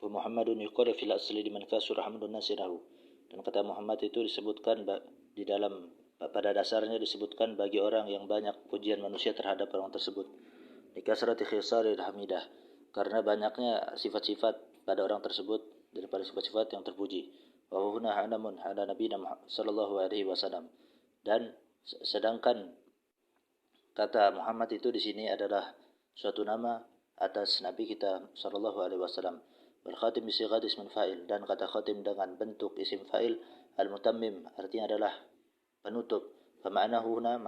wa Muhammadun yuqalu fil asli liman kasura hamdun nasirahu. Dan kata Muhammad itu disebutkan di dalam pada dasarnya disebutkan bagi orang yang banyak pujian manusia terhadap orang tersebut. Likasrati khisaril hamidah, karena banyaknya sifat-sifat pada orang tersebut daripada sifat-sifat yang terpuji. Wa huna hanamun ala nabiyina sallallahu alaihi wasallam. Dan sedangkan kata Muhammad itu di sini adalah suatu nama atas Nabi kita sallallahu alaihi wasallam. Wal khatim bi sighati ismin fa'il, dan kata khatim dengan bentuk isim fa'il. Al mutammim artinya adalah penutup. Fa ma'nahu huna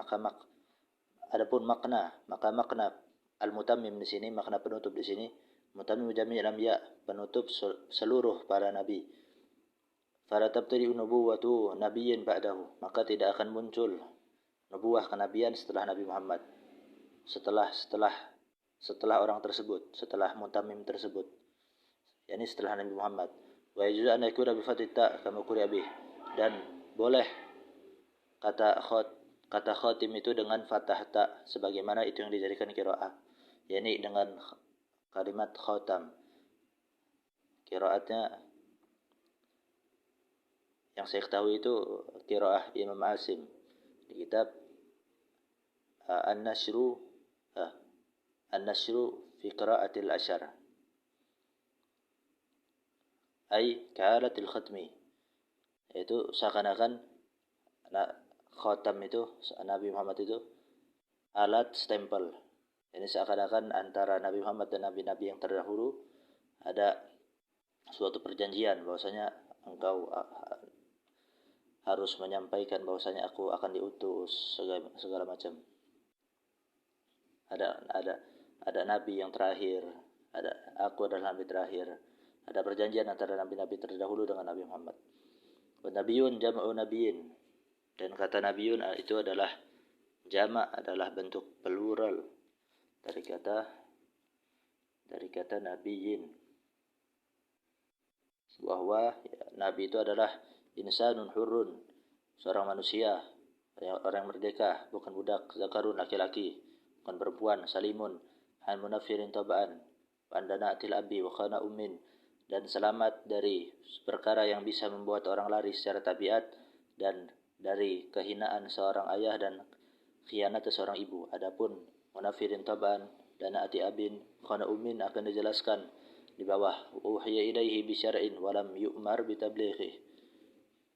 adapun makna al mutammim di sini, makna penutup di sini, mutammim jami'il anbiya, penutup seluruh para nabi. Fala tabtadi nubuwwatu nabiyyin ba'dahu, maka tidak akan muncul nubuwah kenabian setelah Nabi Muhammad. Setelah orang tersebut, setelah mutammim tersebut, yakni setelah Nabi Muhammad. Wa yajuzu an yakuna bi fathi ta kama quri'a bih, dan boleh kata khatim itu dengan fathah ta sebagaimana itu yang dijadikan qiraah, yakni dengan kalimat khatam. Qiraatnya yang saya ketahui itu qiraah Imam Asim di kitab An-Nashru fi qiraatil asyar, ay ka'alatil khatmi, yaitu seakan-akan khatam itu Nabi Muhammad itu alat stempel. Ini seakan-akan antara Nabi Muhammad dan nabi-nabi yang terdahulu ada suatu perjanjian bahwasanya engkau harus menyampaikan bahwasanya aku akan diutus segala macam. Ada nabi yang terakhir, aku adalah nabi terakhir. Ada perjanjian antara nabi-nabi terdahulu dengan Nabi Muhammad. Wa nabiyun jam'u nabiyyin, dan kata nabiyun itu adalah jamak, adalah bentuk plural dari kata nabiyyin. Bahwa nabi itu adalah insanun hurrun, seorang manusia, orang merdeka, bukan budak, zakarun laki-laki, bukan perempuan, salimun an munafirin tabaan wa andana'atil abi wa khana ummin, dan selamat dari perkara yang bisa membuat orang lari secara tabiat dan dari kehinaan seorang ayah dan khianat seorang ibu. Adapun munafirin tabaan dan ati abin khana ummin akan dijelaskan di bawah. Uhiya ilaihi bi syar'in wa lam yu'mar bi tablighi.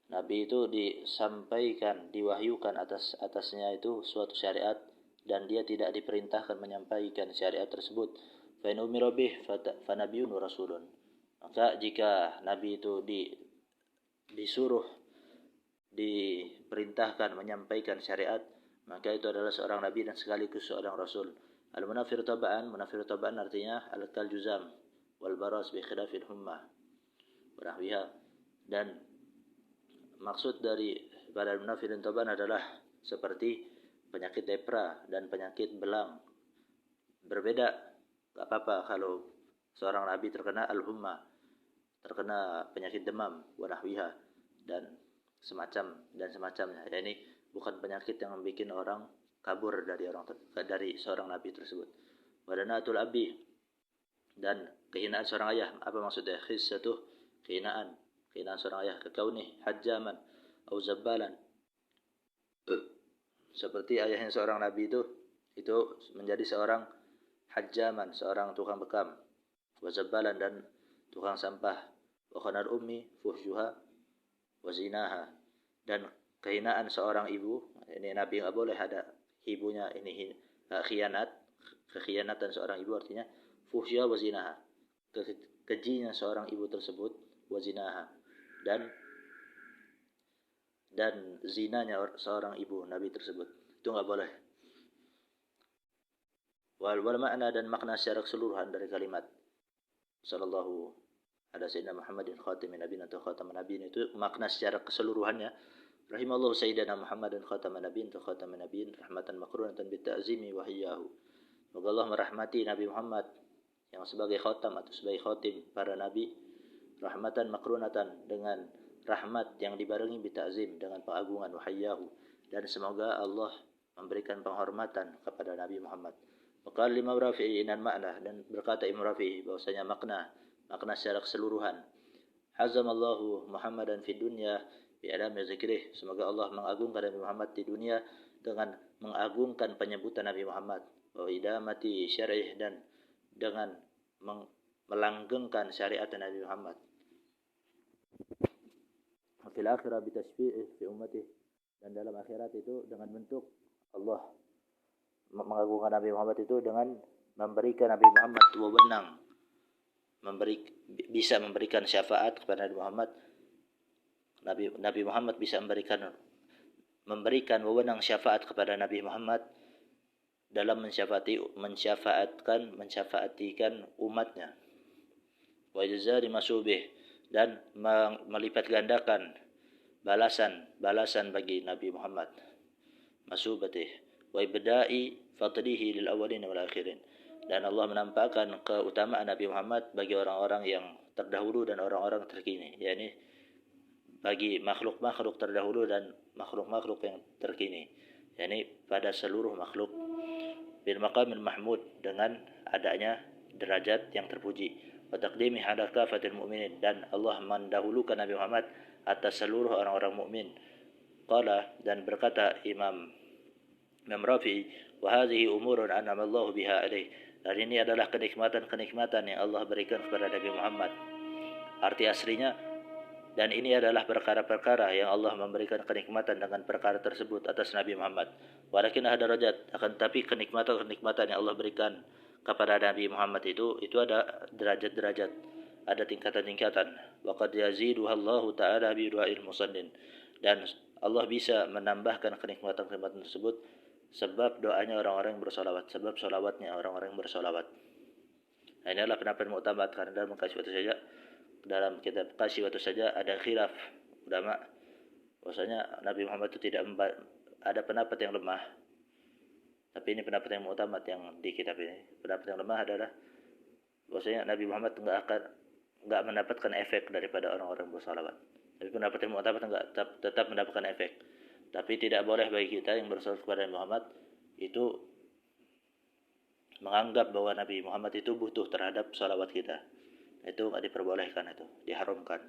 Nabi itu disampaikan, diwahyukan atasnya itu suatu syariat dan dia tidak diperintahkan menyampaikan syariat tersebut. Fa in umira bih fa nabiyyun wa rasulun. Maka jika Nabi itu diperintahkan menyampaikan syariat, maka itu adalah seorang Nabi dan sekaligus seorang Rasul. Al-munafir taba'an artinya al-kaljuzam wal baras bi khilafil hummah wa nahwiha. Dan maksud dari pada munafirin taba'an adalah seperti penyakit lepra dan penyakit belang. Berbeda, enggak apa-apa kalau seorang nabi terkena al-humma, terkena penyakit demam, wanahwiha, dan semacamnya. Ya, ini bukan penyakit yang membuat orang kabur dari seorang nabi tersebut. Wadanatul abi, dan kehinaan seorang ayah. Apa maksudnya? Khissatuh, kehinaan seorang ayah, kekauni hajjaman atau zabbalan. Seperti ayahnya seorang nabi itu menjadi seorang hajjaman, seorang tukang bekam, wa zabbalan, dan tukang sampah, wa khanar ummi fuhshuha wa zinaha, dan kehinaan seorang ibu. Ini nabi enggak boleh ada ibunya ini kekhianatan seorang ibu, artinya fuhshuha wa zinaha, kejinya seorang ibu tersebut, wa zinaha, dan zinanya seorang ibu nabi tersebut, itu enggak boleh. Wal makna, dan makna secara keseluruhan dari kalimat sallallahu ala sayyidina Muhammadin khatamin nabiyyin atau khataman nabiyyin, itu makna secara keseluruhannya. Rahimallahu sayyidina Muhammadan khataman nabiyyin atau khataman nabiyyin rahmatan makrunatan bit ta'zimi wa hiyyahu. Semoga Allah merahmati Nabi Muhammad yang sebagai khatam atau sebagai khatim para nabi, rahmatan makrunatan, dengan rahmat yang dibarengi bita'zim, dengan pengagungan, wahayyahu, dan semoga Allah memberikan penghormatan kepada Nabi Muhammad. Maka Imam Rafi'i dan makna, dan berkata Imam Rafi'i bahwasanya makna makna secara keseluruhan. Azamallahu Muhammadan fid dunya bi adami zikrih. Semoga Allah mengagungkan Nabi Muhammad di dunia dengan mengagungkan penyebutan Nabi Muhammad, wa idamati syar'ih, dan dengan melanggengkan syariat Nabi Muhammad. Fil akhirah bi tasfi'ih fi ummati, dan dalam akhirat itu dengan bentuk Allah mengagungkan Nabi Muhammad itu dengan memberikan Nabi Muhammad wewenang, bisa memberikan syafaat kepada Nabi Muhammad. Nabi Muhammad bisa memberikan wewenang syafaat kepada Nabi Muhammad dalam mensyafaatikan umatnya. Wa jazaa masubih, dan melipat gandakan balasan bagi Nabi Muhammad, masubatih, wa ibda'i fadlihi lil awwalin wal akhirin, dan Allah menampakkan keutamaan Nabi Muhammad bagi orang-orang yang terdahulu dan orang-orang terkini, yakni bagi makhluk-makhluk terdahulu dan makhluk-makhluk yang terkini, yakni pada seluruh makhluk, bil maqamil mahmud, dengan adanya derajat yang terpuji, wa taqdimi ala kafatil mu'minin, dan Allah mendahulukan Nabi Muhammad atas seluruh orang-orang mukmin. Qala, dan berkata Imam Rafi'i, wa hadhihi umurun an'ama Allah biha alaih, dan ini adalah kenikmatan-kenikmatan yang Allah berikan kepada Nabi Muhammad. Arti aslinya, dan ini adalah perkara-perkara yang Allah memberikan kenikmatan dengan perkara tersebut atas Nabi Muhammad. Walakin ada derajat, akan tapi kenikmatan-kenikmatan yang Allah berikan kepada Nabi Muhammad itu ada derajat-derajat, ada tingkatan-tingkatan. Wa qad yaziduha Allah Ta'ala bi du'ail musallin, dan Allah bisa menambahkan kenikmatan-kenikmatan tersebut sebab doanya orang-orang yang bersolawat, sebab solawatnya orang-orang yang bersolawat. Nah, ini adalah pendapat mu'tamad, karena dalam kitab Kasyiwatu Saja ada khilaf ulama bahwasanya Nabi Muhammad itu tidak ada pendapat yang lemah, tapi ini pendapat yang mu'tamad yang di kitab ini. Pendapat yang lemah adalah bahwasanya Nabi Muhammad enggak mendapatkan efek daripada orang-orang bersolawat. Tapi pendapat yang mu'tamad tetap mendapatkan efek. Tapi tidak boleh bagi kita yang bersolawat kepada Nabi Muhammad itu menganggap bahwa Nabi Muhammad itu butuh terhadap salawat kita. Itu tidak diperbolehkan, itu diharamkan.